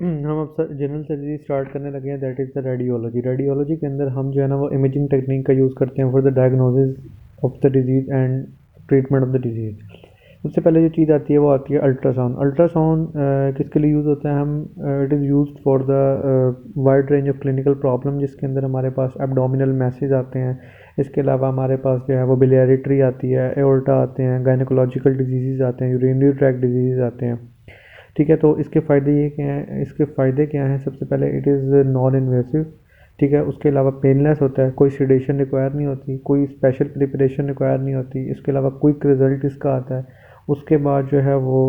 हम अब general surgery start करने लगे हैं, that is the radiology. Radiology के अंदर हम जो है ना वो इमेजिंग टेक्निक का यूज़ करते हैं for the diagnosis of the disease and treatment of the disease. सबसे पहले जो चीज़ आती है वो आती है अल्ट्रासाउंड। अल्ट्रासाउंड किसके लिए यूज़ होता है? हम it is used for the wide range of clinical problem, जिसके अंदर हमारे पास एब्डोमिनल मैसेज आते हैं। इसके अलावा हमारे पास जो है वो बिलियरी ट्री आती है, एओर्टा आते हैं, गायनेकोलॉजिकल डिजीज़ आते हैं, यूरिनरी ट्रैक्ट डिजीज़ आते हैं। ठीक है, तो इसके फ़ायदे ये क्या हैं? इसके फ़ायदे क्या हैं? सबसे पहले इट इज़ नॉन इन्वेसिव। ठीक है, उसके अलावा पेनलेस होता है, कोई सेडेशन रिक्वायर नहीं होती, कोई स्पेशल प्रिपरेशन रिक्वायर नहीं होती। इसके अलावा क्विक रिजल्ट इसका आता है। उसके बाद जो है वो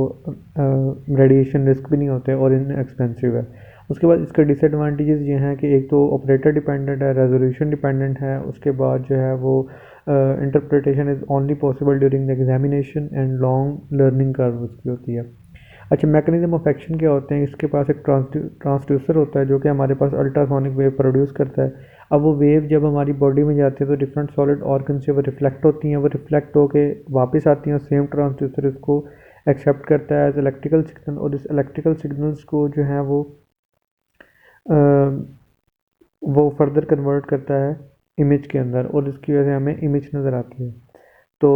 रेडिएशन रिस्क भी नहीं होते और इनएक्सपेंसिव है। उसके बाद इसके डिसएडवांटेजेस ये हैं कि एक तो ऑपरेटर डिपेंडेंट है, रेजोल्यूशन डिपेंडेंट है। उसके बाद जो है वो interpretation is only possible during the examination and long learning curve उसकी होती है। अच्छा, मैकेनिज्म ऑफ एक्शन क्या होते हैं? इसके पास एक ट्रांसड्यूसर होता है जो कि हमारे पास अल्ट्रासोनिक वेव प्रोड्यूस करता है। अब वो वेव जब हमारी बॉडी में जाती है तो डिफरेंट सॉलिड ऑर्गन से वो रिफ्लेक्ट होती हैं, वो रिफ्लेक्ट होके वापस आती हैं और सेम ट्रांसड्यूसर इसको एक्सेप्ट करता है एज इलेक्ट्रिकल सिग्नल, और इस इलेक्ट्रिकल सिग्नल्स को जो है वो फर्दर कन्वर्ट करता है इमेज के अंदर, और इसकी वजह से हमें इमेज नज़र आती है। तो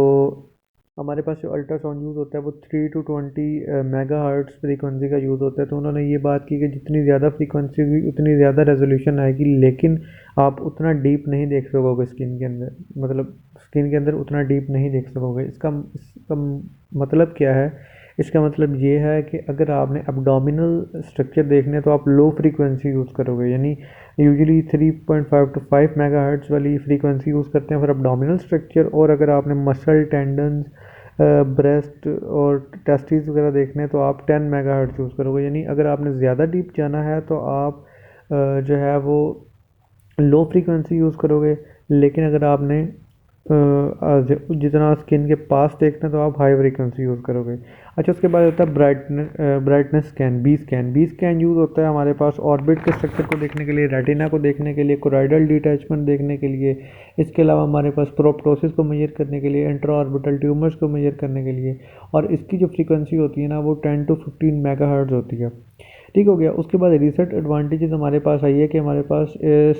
हमारे पास जो अल्ट्रासाउंड यूज़ होता है वो 3 to 20 मेगा हर्ट्स फ्रीक्वेंसी का यूज़ होता है। तो उन्होंने ये बात की कि जितनी ज़्यादा फ्रीक्वेंसी होगी उतनी ज़्यादा रेजोल्यूशन आएगी, लेकिन आप उतना डीप नहीं देख सकोगे स्किन के अंदर, मतलब स्किन के अंदर उतना डीप नहीं देख सकोगे। इसका मतलब क्या है? इसका मतलब ये है कि अगर आपने एब्डोमिनल स्ट्रक्चर देखने तो आप लो फ्रीक्वेंसी यूज़ करोगे, यानी यूजुअली 3.5 to 5 मेगाहर्ट्ज़ वाली फ्रीक्वेंसी यूज़ करते हैं फॉर एब्डोमिनल स्ट्रक्चर। और अगर आपने मसल, टेंडन्स, ब्रेस्ट और टेस्टिस वगैरह देखने हैं तो आप 10 मेगाहर्ट्ज़ यूज़ करोगे। यानी अगर आपने ज़्यादा डीप जाना है तो आप जो है वो लो फ्रीक्वेंसी यूज़ करोगे, लेकिन अगर आपने जितना स्किन के पास देखना है तो आप हाई फ्रीक्वेंसी यूज़ करोगे। अच्छा, उसके बाद होता है brightness scan, B scan. B scan use होता है हमारे पास ऑर्बिट के स्ट्रक्चर को देखने के लिए, रेटिना को देखने के लिए, कोराइडल डिटैचमेंट देखने के लिए। इसके अलावा हमारे पास प्रोप्टोसिस को मेजर करने के लिए, इंट्रा ऑर्बिटल ट्यूमर्स को मेजर करने के लिए। और इसकी जो फ्रीक्वेंसी होती है ना वो 10 to 15 मेगाहर्ट्ज़ होती है। ठीक हो गया। उसके बाद रिसेंट एडवांटेजेस हमारे पास आई है कि हमारे पास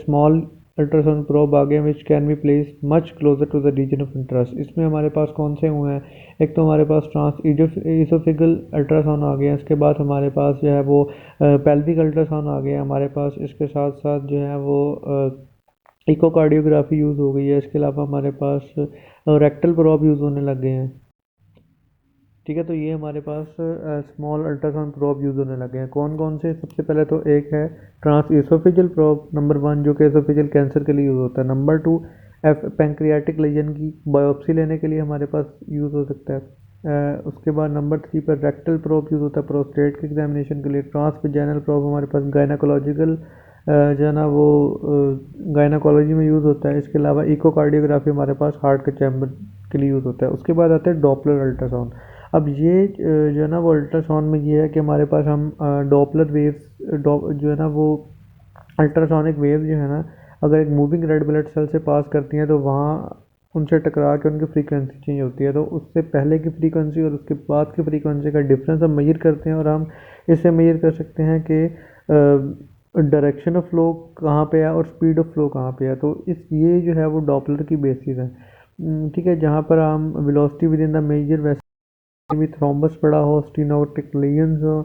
स्मॉल अल्ट्रासाउंड प्रोब आ गए which can be place much closer to the region of interest. इसमें हमारे पास कौन से हुए हैं? एक तो हमारे पास ट्रांस इसोफेगल अल्ट्रासाउंड आ गया, इसके बाद हमारे पास जो है वो पेल्विक अल्ट्रासाउंड आ गया हमारे पास। इसके साथ साथ जो है वो इकोकार्डियोग्राफी यूज़ हो गई है। इसके अलावा हमारे पास रेक्टल प्रोब यूज़ होने लग गए हैं। ठीक है, तो ये हमारे पास स्मॉल अल्ट्रासाउंड प्रोब यूज़ होने लगे हैं। कौन कौन से? सबसे पहले तो एक है ट्रांस एसोफेजियल प्रोब नंबर 1, जो कि एसोफेजियल कैंसर के लिए यूज़ होता है। नंबर 2, पैंक्रियाटिक लीजन की बायोप्सी लेने के लिए हमारे पास यूज़ हो सकता है। उसके बाद नंबर 3 पर रेक्टल प्रोब यूज़ होता है प्रोस्टेट के एग्जामिनेशन के लिए। ट्रांस वेजाइनल प्रोब हमारे पास गायनाकोलॉजिकल जो है ना वो गायनाकोलॉजी में यूज़ होता है। इसके अलावा इकोकार्डियोग्राफी हमारे पास हार्ट के चैम्बर के लिए यूज़ होता है। उसके बाद आता है डॉपलर अल्ट्रासाउंड। अब ये जो है ना वो अल्ट्रासाउंड में ये है कि हमारे पास हम डॉपलर वेव्स जो है ना वो अल्ट्रासोनिक वेव जो है ना, अगर एक मूविंग रेड ब्लड सेल से पास करती हैं तो वहाँ उनसे टकरा के उनकी फ्रीक्वेंसी चेंज होती है। तो उससे पहले की फ्रीक्वेंसी और उसके बाद की फ्रीक्वेंसी का डिफरेंस हम मेजर करते हैं, और हम इससे मेजर कर सकते हैं कि डायरेक्शन ऑफ फ्लो कहाँ पे है और स्पीड ऑफ फ्लो कहाँ पे है। तो ये जो है वो डॉपलर की बेसिस है। ठीक है, जहाँ पर हम velocity within the major भी थ्रोम्बस पड़ा हो, स्टेनोटिक लीजन्स हो,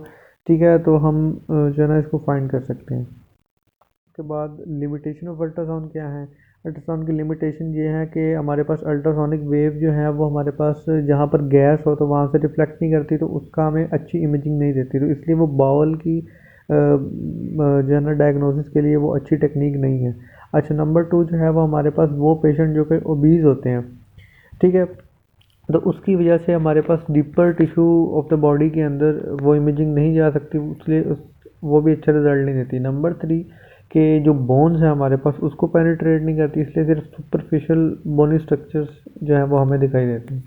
ठीक है, तो हम जो है ना इसको फाइंड कर सकते हैं। उसके बाद लिमिटेशन ऑफ अल्ट्रासाउंड क्या है? अल्ट्रासाउंड की लिमिटेशन ये है कि हमारे पास अल्ट्रासोनिक वेव जो है वो हमारे पास जहाँ पर गैस हो तो वहाँ से रिफ्लेक्ट नहीं करती, तो उसका हमें अच्छी इमेजिंग नहीं देती, तो इसलिए वो बाउल की जो है ना डायग्नोसिस के लिए वो अच्छी टेक्निक नहीं है। अच्छा, नंबर 2 जो है वो हमारे पास वो पेशेंट जो कि ओबीज होते हैं, ठीक है, तो उसकी वजह से हमारे पास deeper tissue of the body के अंदर वो इमेजिंग नहीं जा सकती, इसलिए वो भी अच्छा रिजल्ट नहीं देती। नंबर 3 के जो बोन्स है हमारे पास उसको पेनिट्रेट नहीं करती, इसलिए सिर्फ सुपरफिशियल बोनी स्ट्रक्चर्स जो है वो हमें दिखाई देते हैं।